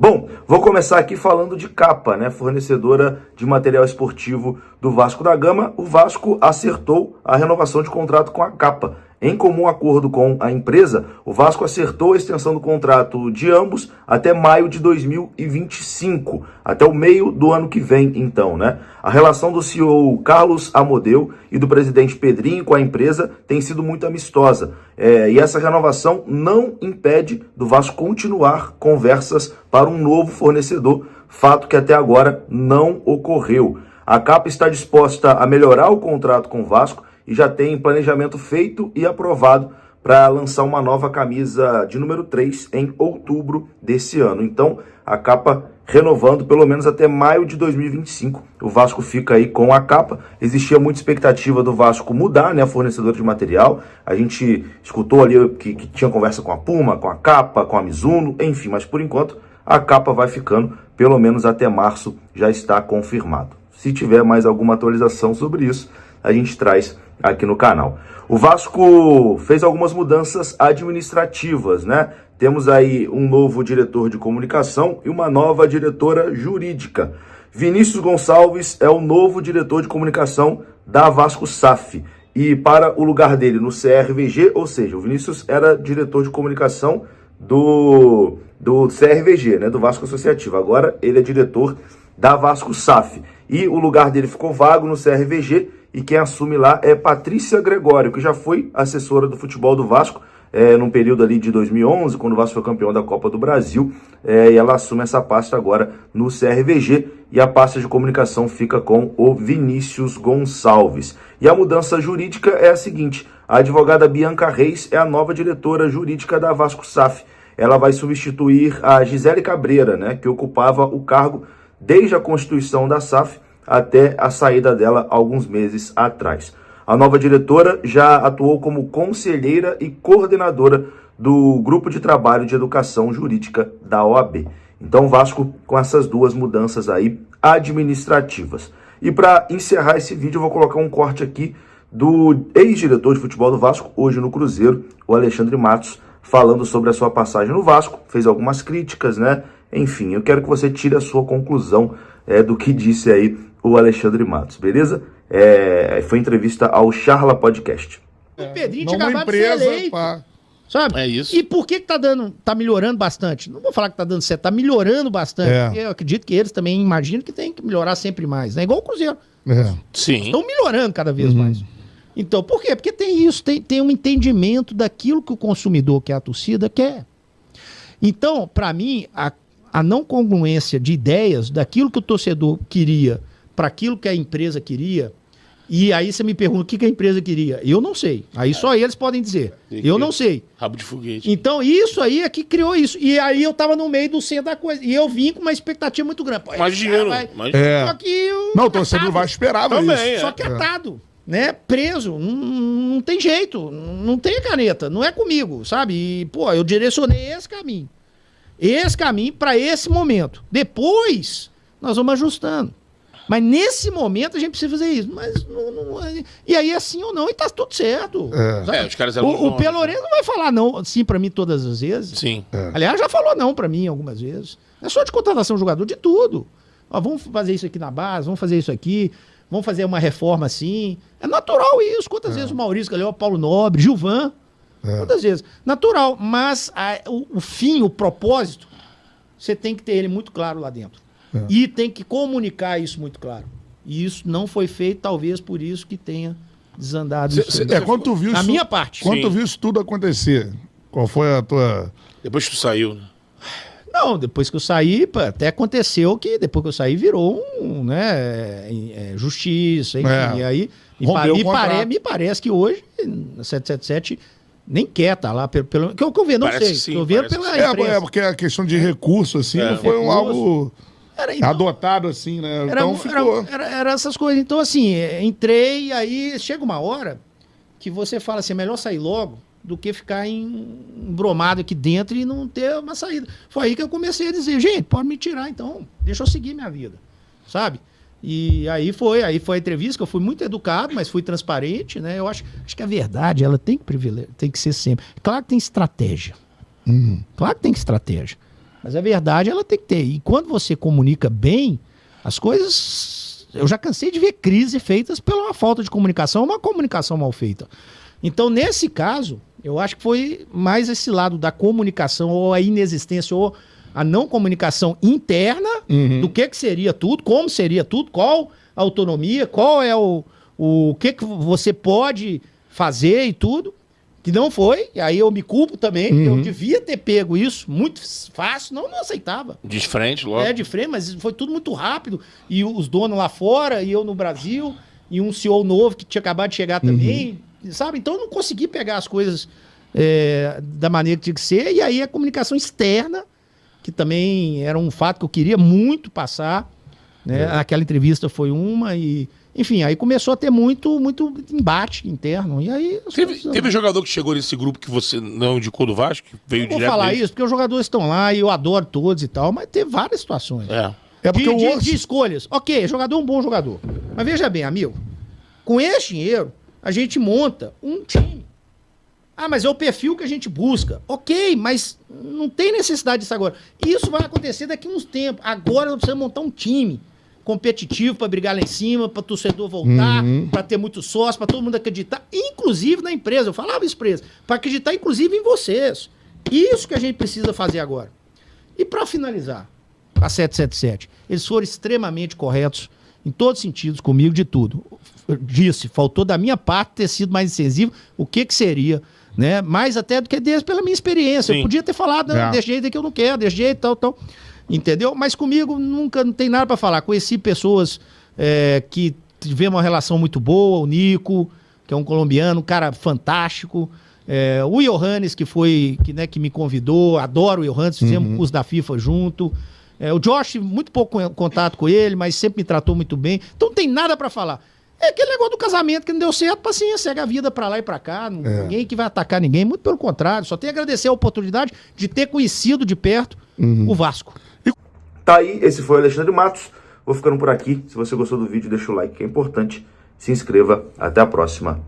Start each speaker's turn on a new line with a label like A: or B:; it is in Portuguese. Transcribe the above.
A: Bom, vou começar aqui falando de Capa, né? Fornecedora de material esportivo do Vasco da Gama. O Vasco acertou a renovação de contrato com a Capa. Em comum acordo com a empresa, o Vasco acertou a extensão do contrato de ambos até maio de 2025, até o meio do ano que vem, então, né? A relação do CEO Carlos Amodeu e do presidente Pedrinho com a empresa tem sido muito amistosa. E essa renovação não impede do Vasco continuar conversas para um novo fornecedor, fato que até agora não ocorreu. A Capa está disposta a melhorar o contrato com o Vasco e já tem planejamento feito e aprovado para lançar uma nova camisa de número 3 em outubro desse ano. Então, a Capa renovando pelo menos até maio de 2025. O Vasco fica aí com a Capa. Existia muita expectativa do Vasco mudar, né, a fornecedora de material. A gente escutou ali que tinha conversa com a Puma, com a Capa, com a Mizuno, enfim, mas por enquanto a Capa vai ficando pelo menos até março, já está confirmado. Se tiver mais alguma atualização sobre isso, a gente traz aqui no canal. O Vasco fez algumas mudanças administrativas, né? Temos aí um novo diretor de comunicação e uma nova diretora jurídica. Vinícius Gonçalves é o novo diretor de comunicação da Vasco SAF. E para o lugar dele no CRVG, ou seja, o Vinícius era diretor de comunicação do CRVG, né? Do Vasco Associativo. Agora ele é diretor da Vasco SAF. E o lugar dele ficou vago no CRVG. E quem assume lá é Patrícia Gregório, que já foi assessora do futebol do Vasco num período ali de 2011, quando o Vasco foi campeão da Copa do Brasil. E ela assume essa pasta agora no CRVG e a pasta de comunicação fica com o Vinícius Gonçalves. E a mudança jurídica é a seguinte: a advogada Bianca Reis é a nova diretora jurídica da Vasco SAF. Ela vai substituir a Gisele Cabreira, né, que ocupava o cargo desde a constituição da SAF até a saída dela alguns meses atrás. A nova diretora já atuou como conselheira e coordenadora do Grupo de Trabalho de Educação Jurídica da OAB. Então, Vasco com essas duas mudanças aí administrativas. E para encerrar esse vídeo, eu vou colocar um corte aqui do ex-diretor de futebol do Vasco, hoje no Cruzeiro, o Alexandre Matos, falando sobre a sua passagem no Vasco, fez algumas críticas, né? Enfim, eu quero que você tire a sua conclusão do que disse aí o Alexandre Matos, beleza? Foi entrevista ao Charla Podcast.
B: O Pedrinho tinha acabado de ser eleito, sabe?
C: É isso.
B: E por que tá melhorando bastante? Não vou falar que tá dando certo, tá melhorando bastante. Eu acredito que eles também imaginam que tem que melhorar sempre mais, né? Igual o Cruzeiro.
C: Sim.
B: Estão melhorando cada vez mais. Então, por quê? Porque tem isso, tem um entendimento daquilo que o consumidor, que é a torcida, quer. Então, para mim, a não congruência de ideias daquilo que o torcedor queria para aquilo que a empresa queria, e aí você me pergunta o que a empresa queria. Eu não sei. Aí só eles podem dizer. Eu não sei.
C: Rabo de foguete.
B: Então isso aí é que criou isso. E aí eu tava no meio do centro da coisa. E eu vim com uma expectativa muito grande. Pô,
C: Mais dinheiro.
B: Só que
D: Não, o torcedor vai esperar isso.
B: Só que atado. Né? Preso. Não tem jeito. Não tem caneta. Não é comigo, sabe? E, pô, eu direcionei esse caminho. Esse caminho para esse momento. Depois, nós vamos ajustando. Mas nesse momento a gente precisa fazer isso. Mas e aí é sim ou não, e tá tudo certo.
C: Os caras
B: o Pelourenço não vai falar não, sim pra mim todas as vezes.
C: Sim.
B: Aliás, já falou não pra mim algumas vezes. É só de contratação de jogador, de tudo. Ó, vamos fazer isso aqui na base, vamos fazer isso aqui, vamos fazer uma reforma assim. É natural isso. Quantas vezes o Maurício Galhão, o Paulo Nobre, Gilvan, quantas vezes? Natural, mas o fim, o propósito, você tem que ter ele muito claro lá dentro. E tem que comunicar isso muito claro. E isso não foi feito, talvez por isso que tenha desandado isso.
D: Quando tu viu
B: a
D: isso,
B: minha parte.
D: Quando tu viu isso tudo acontecer, qual foi a tua...
C: Depois que tu saiu, né?
B: Não, depois que eu saí, até aconteceu que depois que eu saí virou justiça, enfim. E aí me parece que hoje, na 777... nem quer estar lá, pelo que eu vejo, não sei. Estou vendo pela imprensa.
D: Porque a questão de recurso, assim, não foi algo adotado, assim, né? Então ficou...
B: Era essas coisas. Então, assim, entrei, e aí chega uma hora que você fala assim, é melhor sair logo do que ficar embromado aqui dentro e não ter uma saída. Foi aí que eu comecei a dizer, gente, pode me tirar, então, deixa eu seguir minha vida, sabe? E aí foi a entrevista, que eu fui muito educado, mas fui transparente, né? Eu acho que a verdade, ela tem que ser sempre. Claro que tem estratégia. Claro que tem estratégia. Mas a verdade ela tem que ter. E quando você comunica bem, as coisas... Eu já cansei de ver crises feitas pela falta de comunicação, uma comunicação mal feita. Então, nesse caso, eu acho que foi mais esse lado da comunicação, ou a inexistência, ou a não comunicação interna, do que seria tudo, como seria tudo, qual a autonomia, qual é o que você pode fazer e tudo. Que não foi, e aí eu me culpo também, porque eu devia ter pego isso muito fácil, não aceitava.
C: De frente, logo.
B: De frente, mas foi tudo muito rápido. E os donos lá fora, e eu no Brasil, e um CEO novo que tinha acabado de chegar também, sabe? Então eu não consegui pegar as coisas da maneira que tinha que ser, e aí a comunicação externa, que também era um fato que eu queria muito passar, né? Aquela entrevista foi uma, e... Enfim, aí começou a ter muito embate interno. E aí.
C: Teve jogador que chegou nesse grupo que você não indicou do Vasco? Que veio direto.
B: Vou falar isso, porque os jogadores estão lá e eu adoro todos e tal, mas teve várias situações.
D: É porque
B: de escolhas. Ok, jogador é um bom jogador. Mas veja bem, amigo, com esse dinheiro, a gente monta um time. Ah, mas é o perfil que a gente busca. Ok, mas não tem necessidade disso agora. Isso vai acontecer daqui a uns tempos. Agora nós precisamos montar um time competitivo para brigar lá em cima, para o torcedor voltar, para ter muito sócio, para todo mundo acreditar, inclusive na empresa. Eu falava isso para eles, para acreditar inclusive em vocês. Isso que a gente precisa fazer agora. E para finalizar, a 777, eles foram extremamente corretos em todos os sentidos comigo, de tudo. Eu disse, faltou da minha parte ter sido mais incisivo, o que seria, né? Mais até do que desde pela minha experiência. Sim. Eu podia ter falado desse jeito que eu não quero, desse jeito, tal. Entendeu? Mas comigo nunca não tem nada para falar. Conheci pessoas que tiveram uma relação muito boa, o Nico, que é um colombiano, um cara fantástico. O Johannes, que me convidou, adoro o Johannes, fizemos um curso da FIFA junto. O Josh, muito pouco contato com ele, mas sempre me tratou muito bem. Então não tem nada para falar. É aquele negócio do casamento que não deu certo, paciência, segue a vida pra lá e pra cá. Ninguém que vai atacar ninguém, muito pelo contrário. Só tenho a agradecer a oportunidade de ter conhecido de perto o Vasco.
A: Tá aí, esse foi o Alexandre Matos. Vou ficando por aqui. Se você gostou do vídeo, deixa o like, que é importante. Se inscreva. Até a próxima.